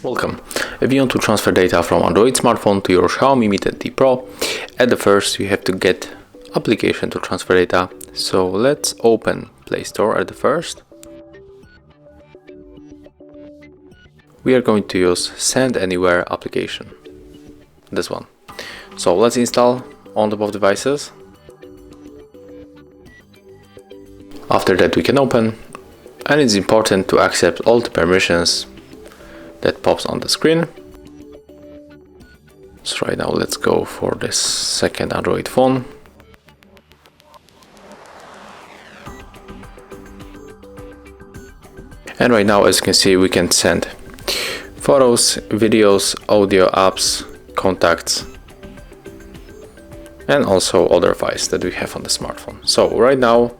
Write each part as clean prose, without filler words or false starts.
Welcome. If you want to transfer data from Android smartphone to your Xiaomi Mi 10T Pro, at the first you have to get application to transfer data. So let's open Play Store at the first. We are going to use Send Anywhere application, this one. So let's install on the both devices. After that we can open, and it's important to accept all the permissions that pops on the screen. So right now let's go for this second Android phone. And right now, as you can see, we can send photos, videos, audio, apps, contacts, and also other files that we have on the smartphone. So right now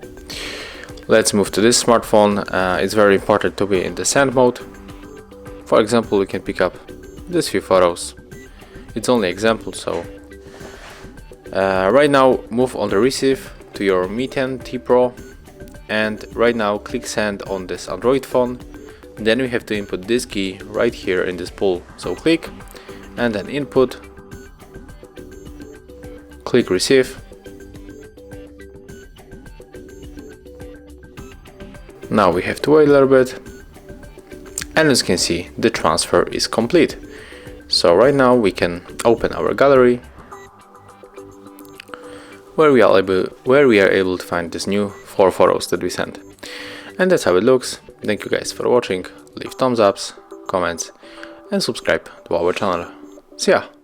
let's move to this smartphone. It's very important to be in the send mode. For example, we can pick up these few photos. It's only example, so right now move on the receive to your Mi 10T Pro, and right now click send on this Android phone. Then we have to input this key right here in this pool. So click and then input, click receive. Now we have to wait a little bit. And as you can see, the transfer is complete. So right now we can open our gallery, where we are able to find this new 4 photos that we sent. And that's how it looks. Thank you guys for watching. Leave thumbs ups, comments, and subscribe to our channel. See ya!